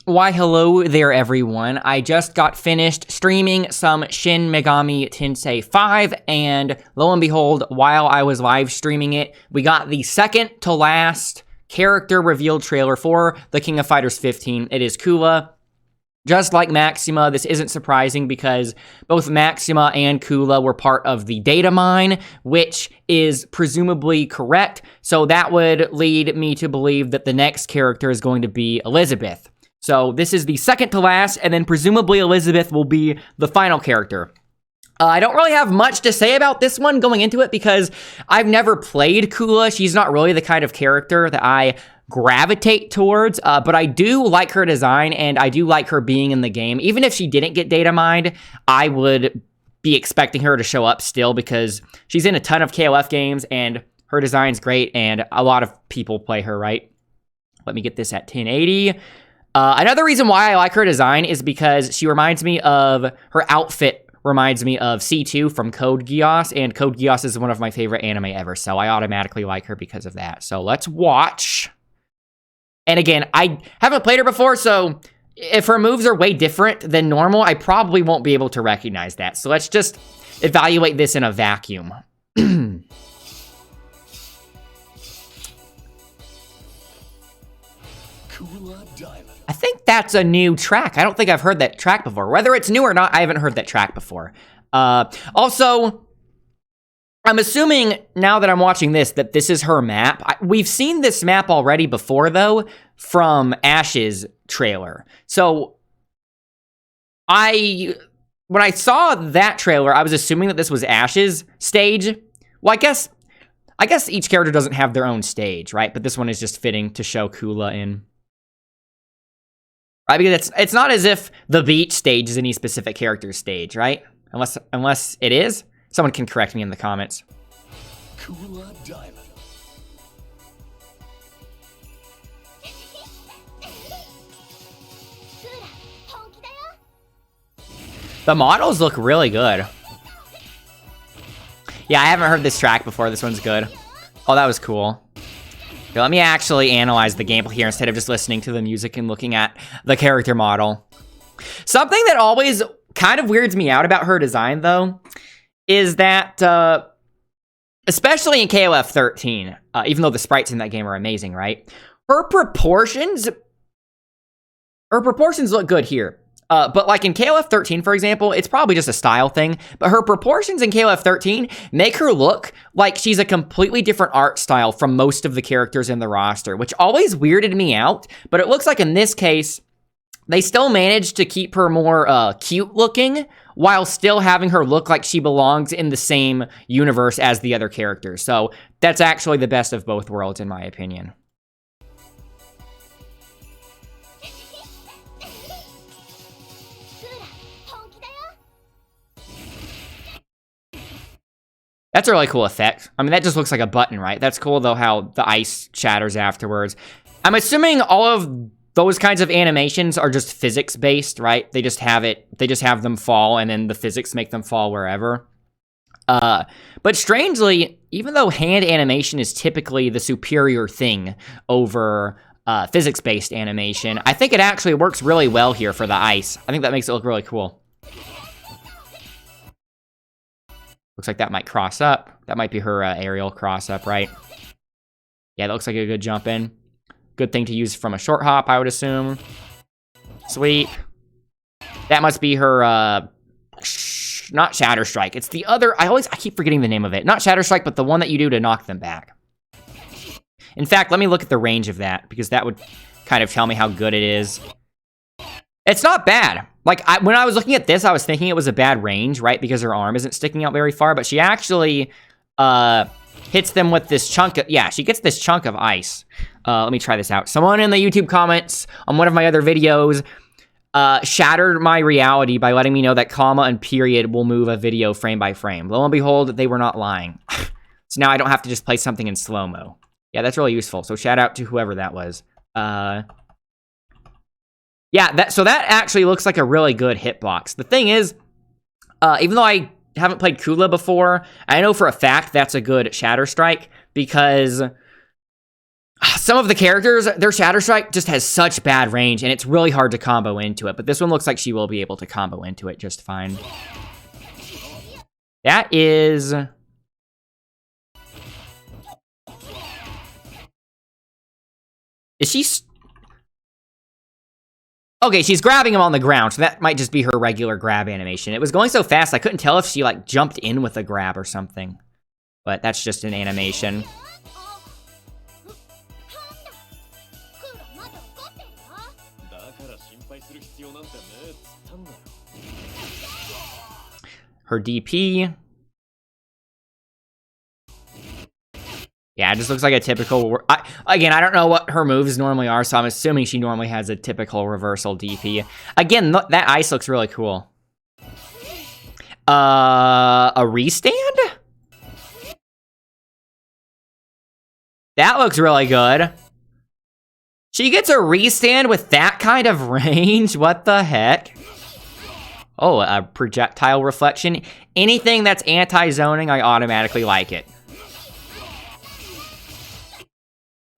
Why, hello there, everyone. I just got finished streaming some Shin Megami Tensei 5, and lo and behold, while I was live streaming it, we got the second to last character reveal trailer for the King of Fighters 15. It is Kula. Just like Maxima, this isn't surprising because both Maxima and Kula were part of the datamine, which is presumably correct, so that would lead me to believe that the next character is going to be Elizabeth. So this is the second to last, and then presumably Elizabeth will be the final character. I don't really have much to say about this one going into it because I've never played Kula. She's not really the kind of character that I gravitate towards, but I do like her design, and I do like her being in the game. Even if she didn't get data mined, I would be expecting her to show up still because she's in a ton of KOF games, and her design's great, and a lot of people play her, right? Let me get this at 1080. Another reason why I like her design is because she reminds me of, her outfit reminds me of C2 from Code Geass, and Code Geass is one of my favorite anime ever, so I automatically like her because of that. So let's watch. And again, I haven't played her before, so if her moves are way different than normal, I probably won't be able to recognize that. So let's just evaluate this in a vacuum. Kula Diamond. I think that's a new track. I don't think I've heard that track before. Whether it's new or not, I haven't heard that track before. Also, I'm assuming now that I'm watching this that this is her map. We've seen this map already before, though, from Ash's trailer. So, when I saw that trailer, I was assuming that this was Ash's stage. Well, I guess each character doesn't have their own stage, right? But this one is just fitting to show Kula in. Right, because it's not as if the beach stage is any specific character's stage, right? Unless it is. Someone can correct me in the comments. Kula Diamond. The models look really good. Yeah, I haven't heard this track before. This one's good. Oh, that was cool. Okay, let me actually analyze the gameplay here instead of just listening to the music and looking at the character model. Something that always kind of weirds me out about her design, though, is that, especially in KOF15, even though the sprites in that game are amazing, right? Her proportions look good here. But like in KOF13, for example, it's probably just a style thing, but her proportions in KOF13 make her look like she's a completely different art style from most of the characters in the roster, which always weirded me out, but it looks like in this case, they still managed to keep her more cute looking while still having her look like she belongs in the same universe as the other characters. So that's actually the best of both worlds, in my opinion. That's a really cool effect. I mean, that just looks like a button, right? That's cool, though, how the ice shatters afterwards. I'm assuming all of those kinds of animations are just physics-based, right? They just have them fall, and then the physics make them fall wherever. But strangely, even though hand animation is typically the superior thing over physics-based animation, I think it actually works really well here for the ice. I think that makes it look really cool. Looks like that might cross up. That might be her aerial cross up, right? Yeah, that looks like a good jump in. Good thing to use from a short hop, I would assume. Sweet. That must be her, not Shatter Strike. It's the other, I keep forgetting the name of it. Not Shatter Strike, but the one that you do to knock them back. In fact, let me look at the range of that, because that would kind of tell me how good it is. It's not bad. Like, when I was looking at this, I was thinking it was a bad range, right? Because her arm isn't sticking out very far, but she actually hits them with this chunk of, yeah, she gets this chunk of ice. Let me try this out. Someone in the YouTube comments on one of my other videos shattered my reality by letting me know that comma and period will move a video frame by frame. Lo and behold, they were not lying. So now I don't have to just play something in slow-mo. Yeah, that's really useful. So shout out to whoever that was. Yeah, so that actually looks like a really good hitbox. The thing is, even though I haven't played Kula before, I know for a fact that's a good Shatter Strike because Some of the characters, their Shatter Strike just has such bad range, and it's really hard to combo into it. But this one looks like she will be able to combo into it just fine. That is... Is she... Okay, she's grabbing him on the ground, so that might just be her regular grab animation. It was going so fast, I couldn't tell if she, like, jumped in with a grab or something. But that's just an animation. Her DP. Yeah, it just looks like a typical... Again, I don't know what her moves normally are, so I'm assuming she normally has a typical reversal DP. Again, that ice looks really cool. A restand? That looks really good. She gets a restand with that kind of range? What the heck? Oh, a projectile reflection. Anything that's anti-zoning, I automatically like it.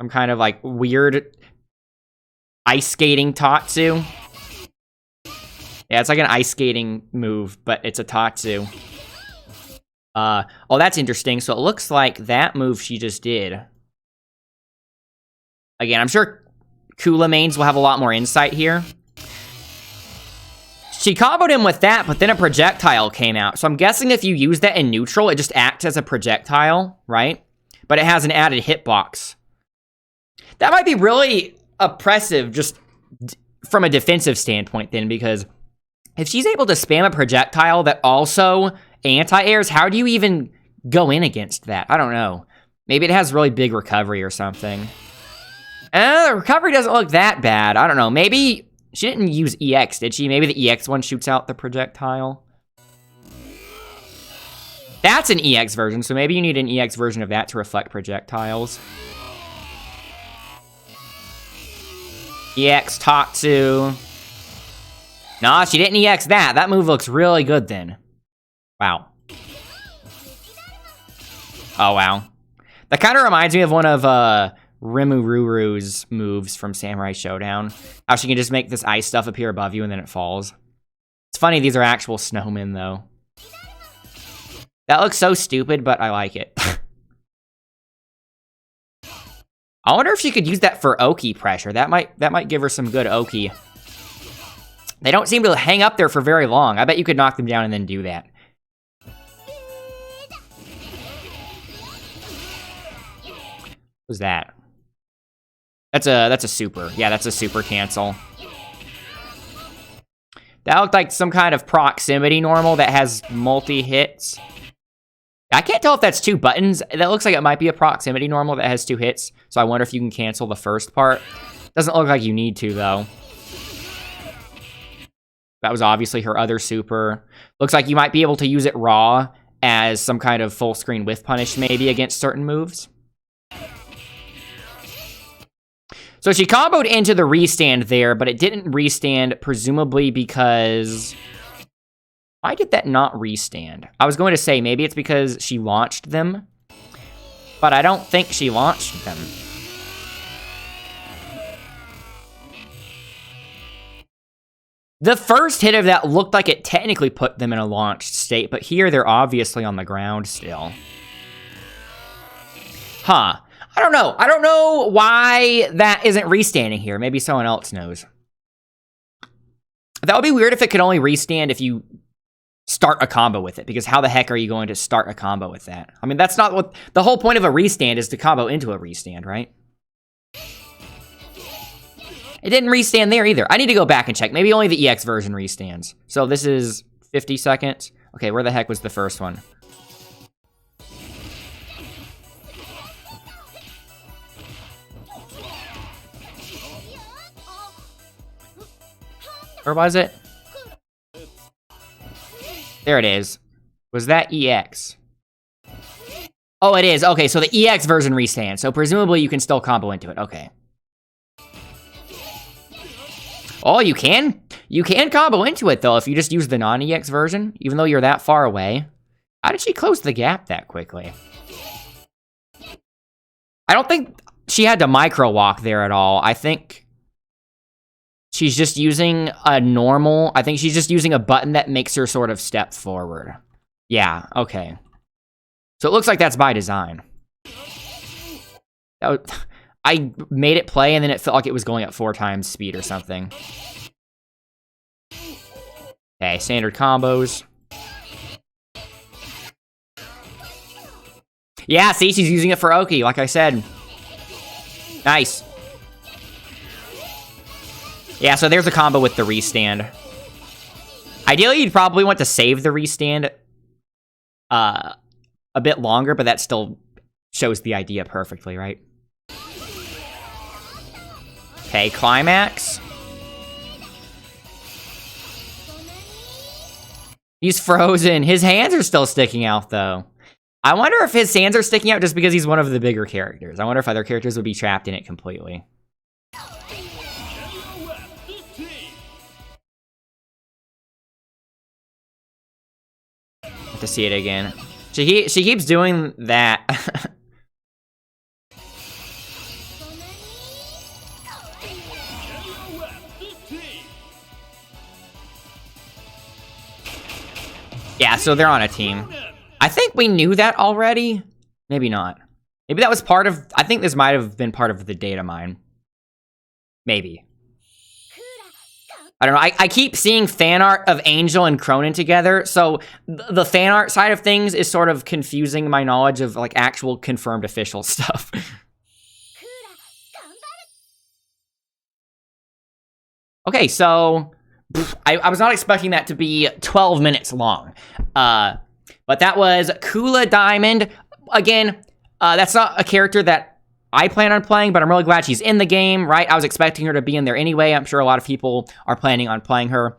Some kind of, like, weird ice skating Tatsu. Yeah, it's like an ice skating move, but it's a Tatsu. Oh, that's interesting. So it looks like that move she just did. Again, I'm sure Kula mains will have a lot more insight here. She comboed him with that, but then a projectile came out. So I'm guessing if you use that in neutral, it just acts as a projectile, right? But it has an added hitbox. That might be really oppressive just from a defensive standpoint then, because if she's able to spam a projectile that also anti-airs, how do you even go in against that? I don't know. Maybe it has really big recovery or something. The recovery doesn't look that bad. I don't know. Maybe she didn't use EX, did she? Maybe the EX one shoots out the projectile. That's an EX version, so maybe you need an EX version of that to reflect projectiles. EX Tatsu. Nah, she didn't EX that. That move looks really good then. Wow. Oh, wow. That kind of reminds me of one of Rimururu's moves from Samurai Showdown. How she can just make this ice stuff appear above you and then it falls. It's funny, these are actual snowmen, though. That looks so stupid, but I like it. I wonder if she could use that for Oki pressure. That might give her some good Oki. They don't seem to hang up there for very long. I bet you could knock them down and then do that. What's that? That's a super. Yeah, that's a super cancel. That looked like some kind of proximity normal that has multi-hits. I can't tell if that's two buttons. That looks like it might be a proximity normal that has two hits. So I wonder if you can cancel the first part. Doesn't look like you need to, though. That was obviously her other super. Looks like you might be able to use it raw as some kind of full screen whiff punish, maybe, against certain moves. So she comboed into the restand there, but it didn't restand, presumably because... Why did that not restand? I was going to say, maybe it's because she launched them, but I don't think she launched them. The first hit of that looked like it technically put them in a launched state, but here they're obviously on the ground still. Huh. I don't know. I don't know why that isn't restanding here. Maybe someone else knows. That would be weird if it could only restand if you start a combo with it, because how the heck are you going to start a combo with that? I mean, that's not what... The whole point of a restand is to combo into a restand, right? It didn't restand there either. I need to go back and check. Maybe only the EX version restands. So this is 50 seconds. Okay, where the heck was the first one? Where was it? There it is. Was that EX? Oh, it is. Okay, so the EX version restands. So presumably you can still combo into it. Okay. Oh, you can? You can combo into it, though, if you just use the non-EX version, even though you're that far away. How did she close the gap that quickly? I don't think... she had to micro walk there at all. I think she's just using a normal... I think she's just using a button that makes her sort of step forward. Yeah, okay. So it looks like that's by design. I made it play, and then it felt like it was going at 4 times speed or something. Okay, standard combos. Yeah, see, she's using it for Oki, like I said. Nice. Yeah, so there's a combo with the restand. Ideally, you'd probably want to save the restand a bit longer, but that still shows the idea perfectly, right? Okay, climax. He's frozen. His hands are still sticking out, though. I wonder if his hands are sticking out just because he's one of the bigger characters. I wonder if other characters would be trapped in it completely. To see it again. She keeps doing that. Yeah, so they're on a team. I think we knew that already. Maybe not. Maybe that was part of... I think this might have been part of the data mine. Maybe. I don't know. I keep seeing fan art of Angel and Cronin together, so the fan art side of things is sort of confusing my knowledge of, like, actual confirmed official stuff. Okay, so... I was not expecting that to be 12 minutes long. But that was Kula Diamond. Again, that's not a character that I plan on playing, but I'm really glad she's in the game, right? I was expecting her to be in there anyway. I'm sure a lot of people are planning on playing her.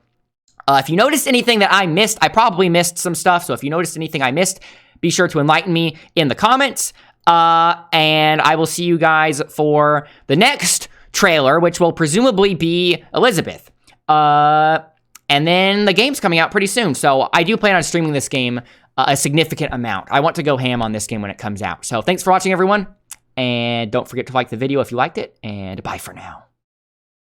If you noticed anything that I missed, I probably missed some stuff. So if you noticed anything I missed, be sure to enlighten me in the comments. And I will see you guys for the next trailer, which will presumably be Elizabeth. And then the game's coming out pretty soon. So I do plan on streaming this game a significant amount. I want to go ham on this game when it comes out. So thanks for watching, everyone. And don't forget to like the video if you liked it. And bye for now.